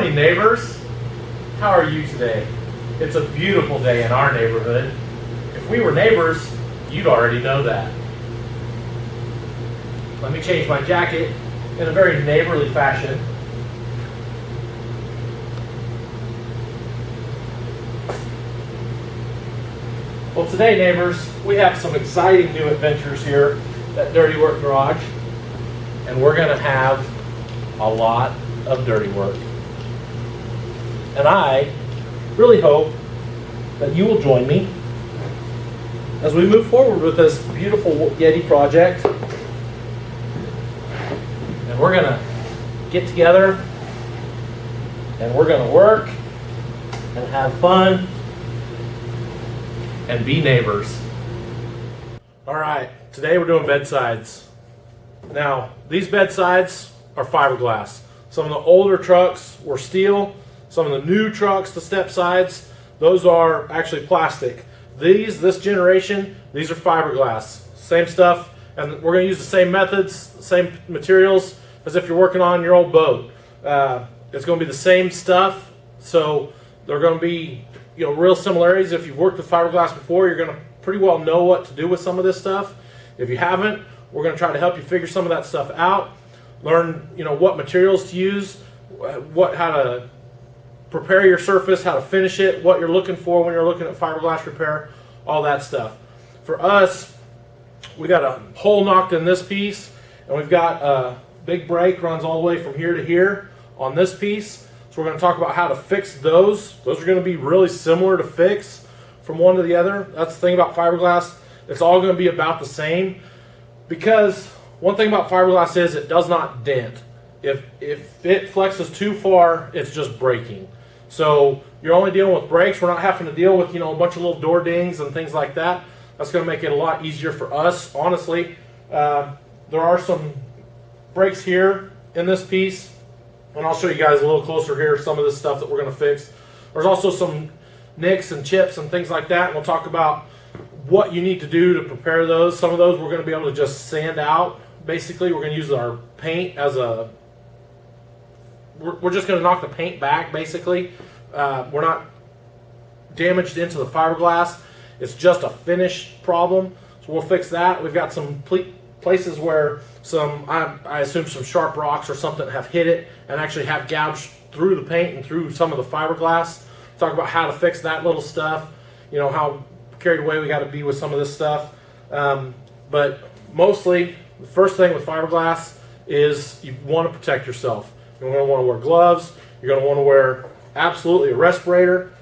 morning, neighbors. How are you today? It's a beautiful day in our neighborhood. If we were neighbors, you'd already know that. Let me change my jacket in a very neighborly fashion. Well, today, neighbors, we have some exciting new adventures here at Dirty Work Garage, and we're going to have a lot of dirty work. And I really hope that you will join me as we move forward with this beautiful Yeti project. And we're going to get together and we're going to work and have fun and be neighbors. All right, today we're doing bedsides. Now, these bedsides are fiberglass. Some of the older trucks were steel. Some of the new trucks, the step sides, those are actually plastic. This generation, these are fiberglass. Same stuff, and we're going to use the same methods, same materials as if you're working on your old boat. It's going to be the same stuff, so they're going to be, real similarities. If you've worked with fiberglass before, you're going to pretty well know what to do with some of this stuff. If you haven't, we're going to try to help you figure some of that stuff out. Learn, what materials to use, how to prepare your surface, how to finish it, what you're looking for when you're looking at fiberglass repair, all that stuff. For us, we got a hole knocked in this piece, and we've got a big break runs all the way from here to here on this piece. So we're going to talk about how to fix those. Those are going to be really similar to fix from one to the other. That's the thing about fiberglass. It's all going to be about the same, because one thing about fiberglass is it does not dent. If it flexes too far, it's just breaking. So you're only dealing with breaks. We're not having to deal with, a bunch of little door dings and things like that. That's going to make it a lot easier for us, honestly. There are some breaks here in this piece, and I'll show you guys a little closer here some of this stuff that we're going to fix. There's also some nicks and chips and things like that, and we'll talk about what you need to do to prepare those. Some of those we're going to be able to just sand out. Basically, we're going to use our paint as a... We're just going to knock the paint back, basically. We're not damaged into the fiberglass. It's just a finish problem. So we'll fix that. We've got some places where I assume some sharp rocks or something have hit it and actually have gouged through the paint and through some of the fiberglass. Talk about how to fix that little stuff. How carried away we got to be with some of this stuff. But mostly, the first thing with fiberglass is you want to protect yourself. You're going to want to wear gloves. You're going to want to wear absolutely a respirator.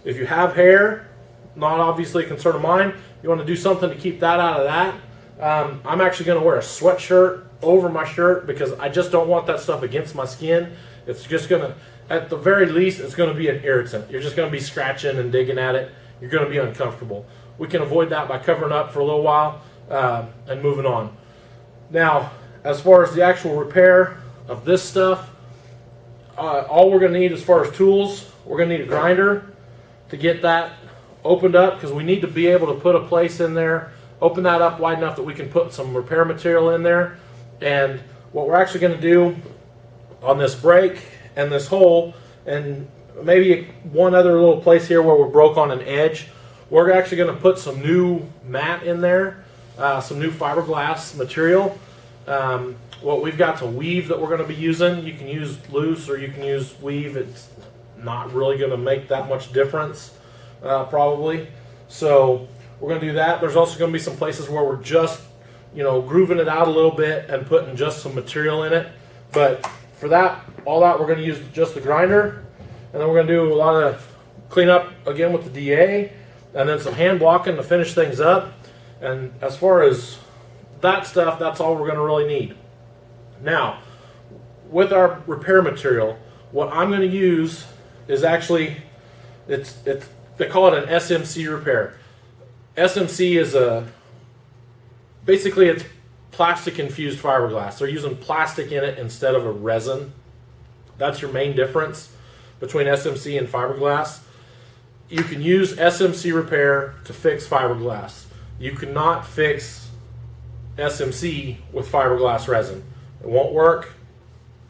If you have hair, not obviously a concern of mine, you want to do something to keep that out of that. I'm actually going to wear a sweatshirt over my shirt because I just don't want that stuff against my skin. It's just going to, at the very least, it's going to be an irritant. You're just going to be scratching and digging at it. You're going to be uncomfortable. We can avoid that by covering up for a little while and moving on. Now, as far as the actual repair of this stuff, all we're going to need as far as tools, we're going to need a grinder to get that opened up, because we need to be able to put a place in there, open that up wide enough that we can put some repair material in there. And what we're actually going to do on this break and this hole, and maybe one other little place here where we're broke on an edge, we're actually going to put some new mat in there, some new fiberglass material. What we've got to weave that we're going to be using, you can use loose or you can use weave. It's not really going to make that much difference, probably. So we're going to do that. There's also going to be some places where we're just, grooving it out a little bit and putting just some material in it. But for that, all that, we're going to use just the grinder. And then we're going to do a lot of cleanup again with the DA, and then some hand blocking to finish things up. And as far as that stuff, that's all we're going to really need. Now, with our repair material, what I'm going to use is actually, they call it an SMC repair. SMC is basically it's plastic infused fiberglass. They're using plastic in it instead of a resin. That's your main difference between SMC and fiberglass. You can use SMC repair to fix fiberglass. You cannot fix SMC with fiberglass resin. It won't work.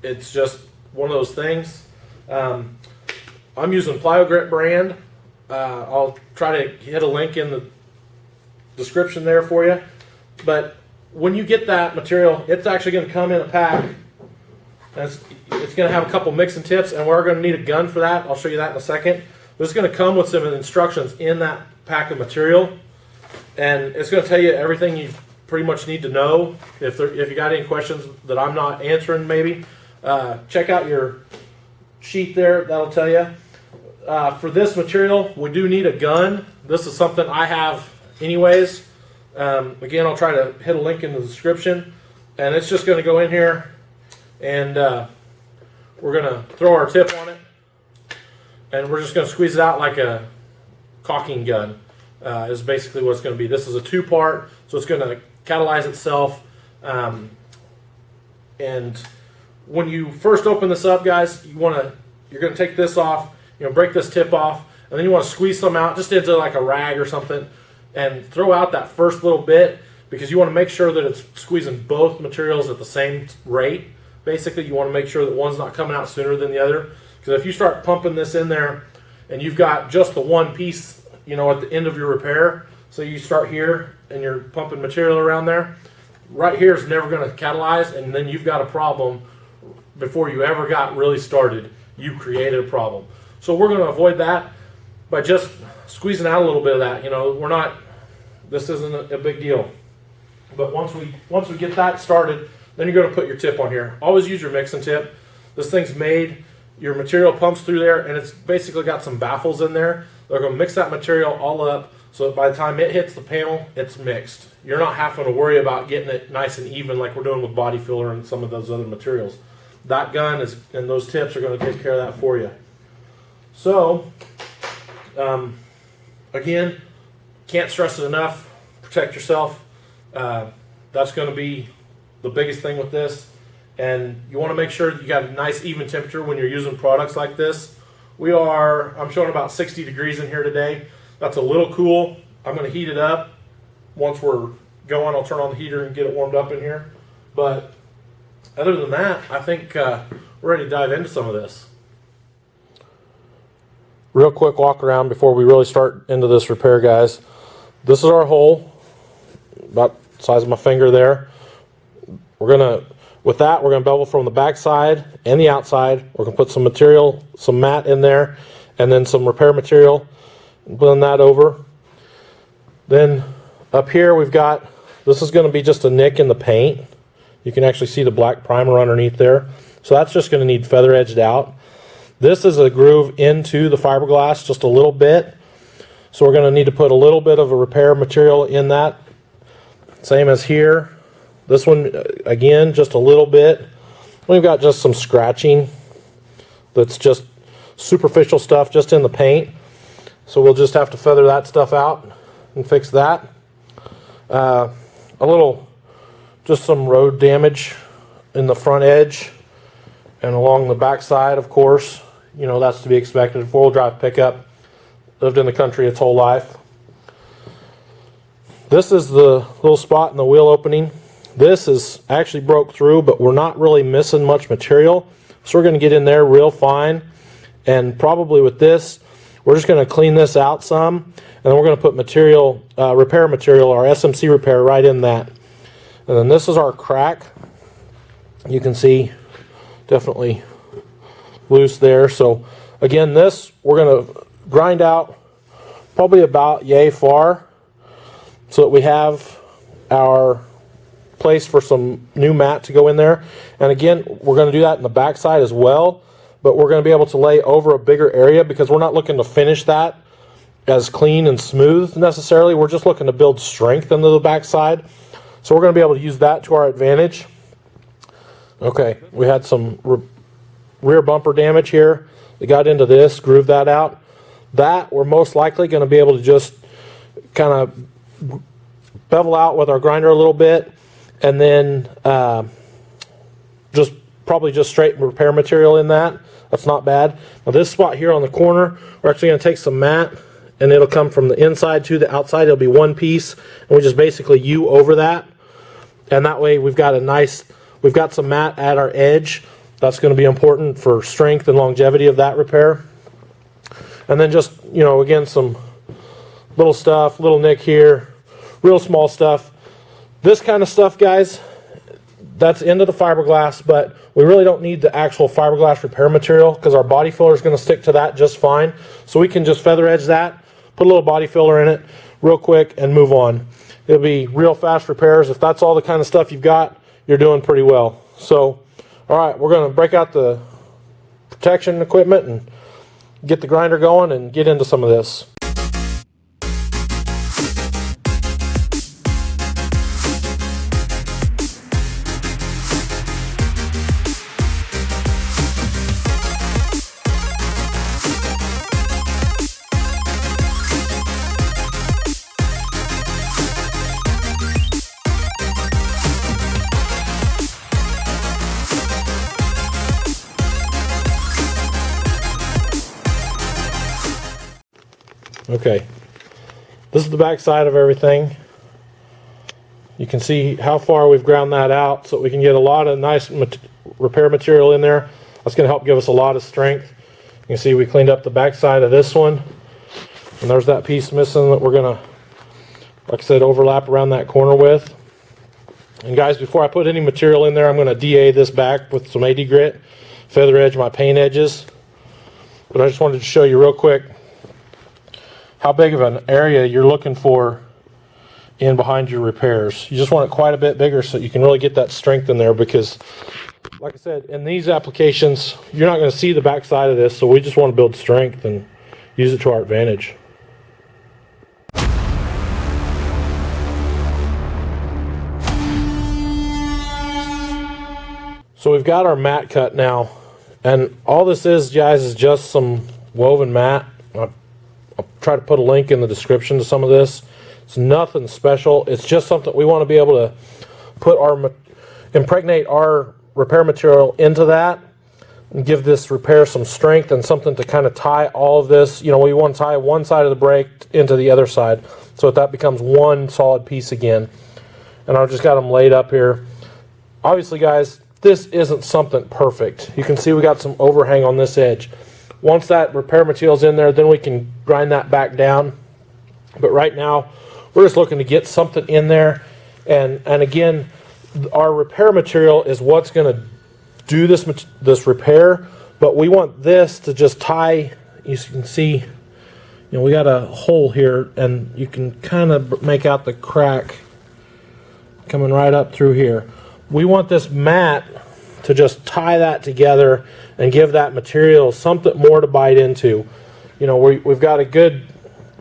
It's just one of those things. I'm using Plyo brand. I'll try to hit a link in the description there for you. But when you get that material, it's actually going to come in a pack. And it's going to have a couple mixing tips, and we're going to need a gun for that. I'll show you that in a second. But it's going to come with some instructions in that pack of material, and it's going to tell you everything you pretty much need to know. If you got any questions that I'm not answering, maybe check out your sheet there. That'll tell you. For this material, we do need a gun. This is something I have anyways. Again, I'll try to hit a link in the description, and it's just going to go in here, and we're going to throw our tip on it, and we're just going to squeeze it out like a caulking gun. Is basically what it's going to be. This is a two-part, so it's going to catalyze itself. And when you first open this up, guys, you're going to take this off, break this tip off, and then you want to squeeze some out just into like a rag or something, and throw out that first little bit, because you want to make sure that it's squeezing both materials at the same rate. Basically, you want to make sure that one's not coming out sooner than the other, because if you start pumping this in there and you've got just the one piece, at the end of your repair, so you start here and you're pumping material around there, right here is never going to catalyze, and then you've got a problem before you ever got really started. You created a problem. So we're going to avoid that by just squeezing out a little bit of that. This isn't a big deal. But once we get that started, then you're going to put your tip on here. Always use your mixing tip. This thing's made, your material pumps through there, and it's basically got some baffles in there. They're going to mix that material all up, so that by the time it hits the panel, it's mixed. You're not having to worry about getting it nice and even like we're doing with body filler and some of those other materials. That gun and those tips are going to take care of that for you. So, again, can't stress it enough. Protect yourself. That's going to be the biggest thing with this. And you want to make sure that you got a nice even temperature when you're using products like this. I'm showing about 60 degrees in here today. That's a little cool. I'm going to heat it up. Once we're going, I'll turn on the heater and get it warmed up in here. But other than that, I think we're ready to dive into some of this. Real quick walk around before we really start into this repair, guys. This is our hole, about the size of my finger there. With that, we're going to bevel from the back side and the outside. We're going to put some material, some mat in there, and then some repair material, and blend that over. Then up here this is going to be just a nick in the paint. You can actually see the black primer underneath there. So that's just going to need feather edged out. This is a groove into the fiberglass just a little bit. So we're going to need to put a little bit of a repair material in that. Same as here. This one, again, just a little bit. We've got just some scratching that's just superficial stuff just in the paint. So we'll just have to feather that stuff out and fix that. Just some road damage in the front edge and along the back side, of course. That's to be expected. Four-wheel drive pickup. Lived in the country its whole life. This is the little spot in the wheel opening. This is actually broke through, but we're not really missing much material. So we're going to get in there real fine. And probably with this, we're just going to clean this out some. And then we're going to put repair material, our SMC repair, right in that. And then this is our crack. You can see definitely loose there. So again, this we're going to grind out probably about yay far so that we have our place for some new mat to go in there. And again, we're going to do that in the back side as well, but we're going to be able to lay over a bigger area because we're not looking to finish that as clean and smooth necessarily. We're just looking to build strength into the back side. So we're going to be able to use that to our advantage. Okay, we had some rear bumper damage here. We got into this, grooved that out. That we're most likely going to be able to just kind of bevel out with our grinder a little bit, and then probably just straight repair material in that. That's not bad. Now this spot here on the corner, we're actually going to take some mat, and it'll come from the inside to the outside. It'll be one piece, and we just basically U over that, and that way we've got some mat at our edge, That's going to be important for strength and longevity of that repair. And then just, you know, again, some little stuff, little nick here, real small stuff. This kind of stuff, guys, that's into the fiberglass, but we really don't need the actual fiberglass repair material because our body filler is going to stick to that just fine. So we can just feather edge that, put a little body filler in it real quick and move on. It'll be real fast repairs. If that's all the kind of stuff you've got, you're doing pretty well. So, all right, we're going to break out the protection equipment and get the grinder going and get into some of this. Okay, this is the back side of everything. You can see how far we've ground that out so we can get a lot of nice repair material in there. That's going to help give us a lot of strength. You can see we cleaned up the back side of this one, and there's that piece missing that we're going to, like I said, overlap around that corner with. And guys, before I put any material in there, I'm going to DA this back with some AD grit, feather edge my paint edges. But I just wanted to show you real quick how big of an area you're looking for in behind your repairs. You just want it quite a bit bigger so you can really get that strength in there, because like I said, in these applications you're not going to see the back side of this, so we just want to build strength and use it to our advantage. So we've got our mat cut now, and all this is, guys, is just some woven mat. I'll try to put a link in the description to some of this. It's nothing special. It's just something we want to be able to put impregnate our repair material into that and give this repair some strength and something to kind of tie all of this. You know, we want to tie one side of the brake into the other side so that becomes one solid piece again. And I've just got them laid up here. Obviously, guys, this isn't something perfect. You can see we got some overhang on this edge. Once that repair material's in there, then we can grind that back down. But right now, we're just looking to get something in there. And again, our repair material is what's going to do this repair. But we want this to just tie. You can see, you know, we got a hole here, and you can kind of make out the crack coming right up through here. We want this mat to just tie that together and give that material something more to bite into. You know, we've got a good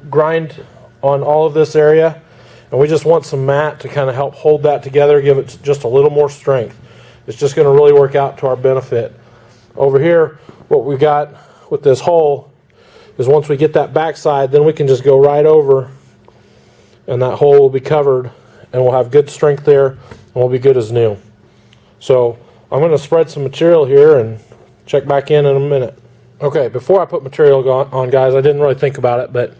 grind on all of this area, and we just want some mat to kind of help hold that together, give it just a little more strength. It's just going to really work out to our benefit. Over here, what we got with this hole is once we get that backside, then we can just go right over, and that hole will be covered, and we'll have good strength there, and we'll be good as new. So I'm going to spread some material here and check back in a minute. Okay, before I put material on, guys, I didn't really think about it, but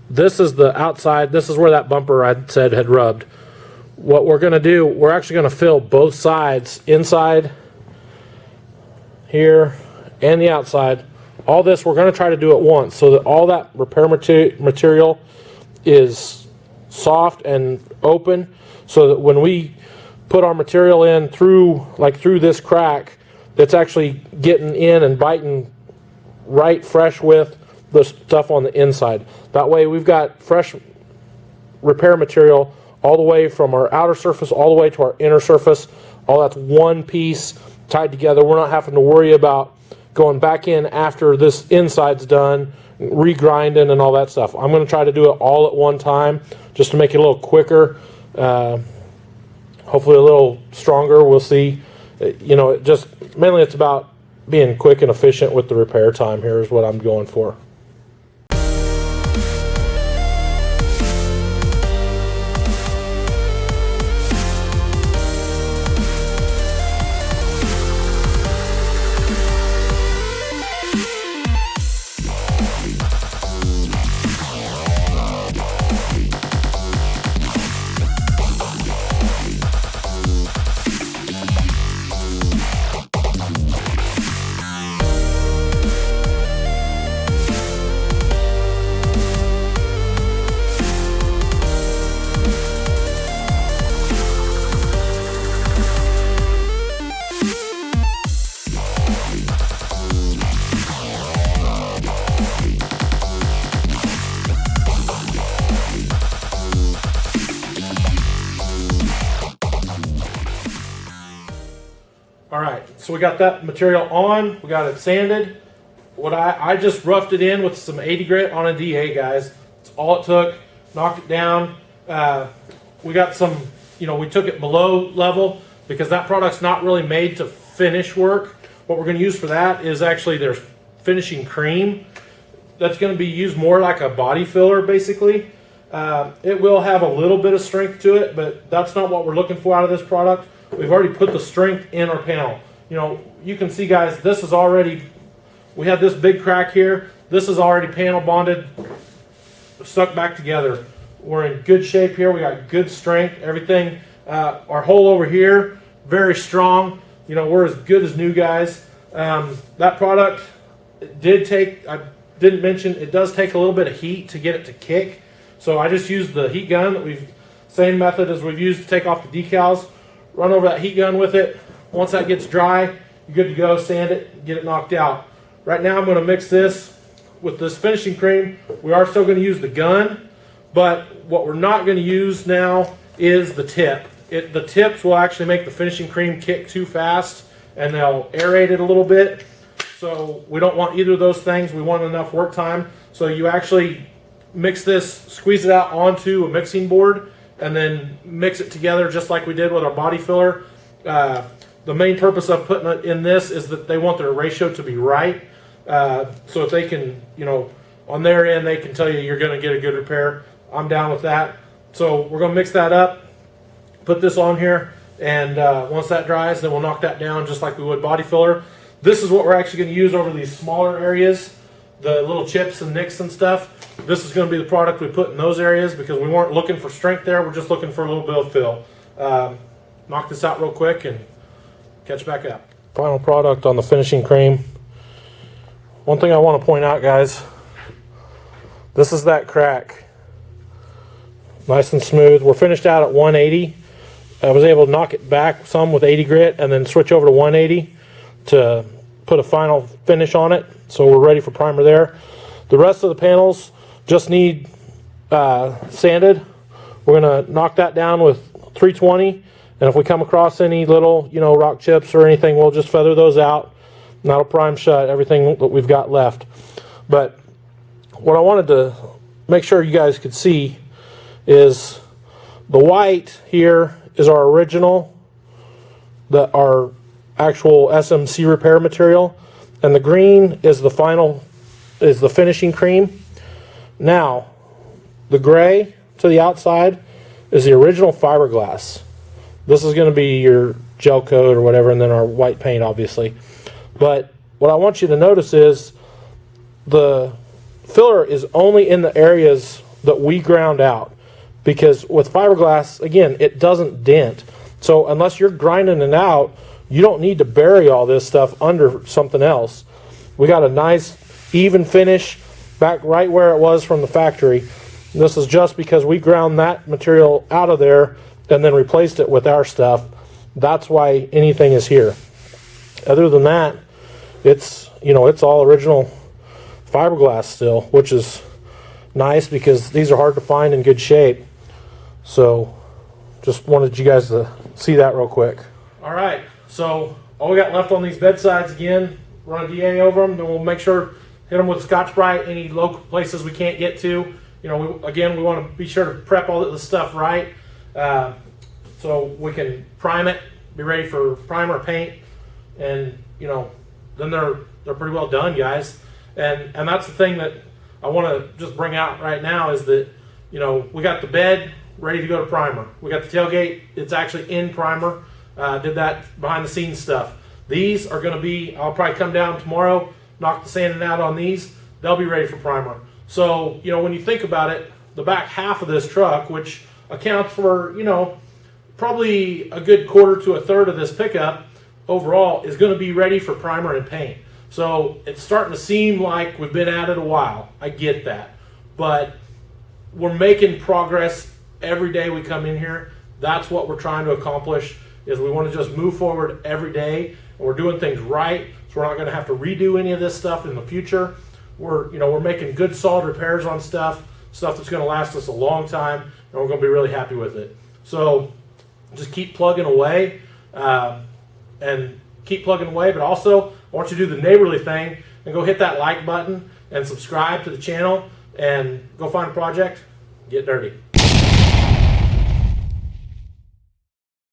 this is the outside. This is where that bumper I said had rubbed. What we're going to do, we're actually going to fill both sides, inside here and the outside. All this we're going to try to do at once so that all that repair material is soft and open, so that when we put our material in through this crack, that's actually getting in and biting right fresh with the stuff on the inside. That way we've got fresh repair material all the way from our outer surface all the way to our inner surface. All that's one piece tied together. We're not having to worry about going back in after this inside's done, regrinding and all that stuff. I'm going to try to do it all at one time just to make it a little quicker, hopefully a little stronger. We'll see. You know, mainly it's about being quick and efficient with the repair time here is what I'm going for. so we got that material on, we got it sanded. What I just roughed it in with some 80 grit on a DA, guys. That's all it took. Knocked it down. We got some, we took it below level because that product's not really made to finish work. What we're going to use for that is actually their finishing cream. That's going to be used more like a body filler, basically. It will have a little bit of strength to it, but that's not what we're looking for out of this product. We've already put the strength in our panel. You can see, guys, this is already, we had this big crack here. This is already panel bonded, stuck back together. We're in good shape here. We got good strength, everything. Our hole over here, very strong. We're as good as new, guys. That product did take, I didn't mention, it does take a little bit of heat to get it to kick. So I just used the heat gun same method as we've used to take off the decals. Run over that heat gun with it. Once that gets dry, you're good to go. Sand it, get it knocked out. Right now I'm going to mix this with this finishing cream. We are still going to use the gun, but what we're not going to use now is the tip. The tips will actually make the finishing cream kick too fast, and they'll aerate it a little bit. So we don't want either of those things. We want enough work time. So you actually mix this, squeeze it out onto a mixing board, and then mix it together just like we did with our body filler. The main purpose of putting it in this is that they want their ratio to be right. So if they can, on their end, they can tell you you're going to get a good repair. I'm down with that. So we're going to mix that up, put this on here, and once that dries, then we'll knock that down just like we would body filler. This is what we're actually going to use over these smaller areas, the little chips and nicks and stuff. This is going to be the product we put in those areas because we weren't looking for strength there. We're just looking for a little bit of fill. Knock this out real quick and catch back up. Final product on the finishing cream. One thing I want to point out, guys, this is that crack. Nice and smooth. We're finished out at 180. I was able to knock it back some with 80 grit and then switch over to 180 to put a final finish on it. So we're ready for primer there. The rest of the panels just need sanded. We're going to knock that down with 320. And if we come across any little, rock chips or anything, we'll just feather those out. And that'll prime shut everything that we've got left. But what I wanted to make sure you guys could see is the white here is our original, our actual SMC repair material, and the green is the finishing cream. Now, the gray to the outside is the original fiberglass. This is going to be your gel coat or whatever, and then our white paint, obviously. But what I want you to notice is the filler is only in the areas that we ground out. Because with fiberglass, again, it doesn't dent. So unless you're grinding it out, you don't need to bury all this stuff under something else. We got a nice even finish back right where it was from the factory. This is just because we ground that material out of there and then replaced it with our stuff. That's why anything is here. Other than that, it's all original fiberglass still, which is nice because these are hard to find in good shape. So just wanted you guys to see that real quick. All right, so all we got left on these bedsides, again, run a DA over them, then we'll make sure hit them with Scotch-Brite, any local places we can't get to. We want to be sure to prep all this stuff right, so we can prime it, be ready for primer paint, and then they're pretty well done, guys. And that's the thing that I want to just bring out right now is that we got the bed ready to go to primer. We got the tailgate, it's actually in primer. Did that behind the scenes stuff. These are going to be, I'll probably come down tomorrow, knock the sanding out on these. They'll be ready for primer. So, when you think about it, the back half of this truck, which accounts for, probably a good quarter to a third of this pickup overall, is going to be ready for primer and paint. So it's starting to seem like we've been at it a while. I get that. But we're making progress every day we come in here. That's what we're trying to accomplish, is we want to just move forward every day, and we're doing things right, so we're not going to have to redo any of this stuff in the future. We're making good solid repairs on stuff that's going to last us a long time, and we're going to be really happy with it. So just keep plugging away, and keep plugging away, but also I want you to do the neighborly thing and go hit that like button and subscribe to the channel and go find a project, get dirty.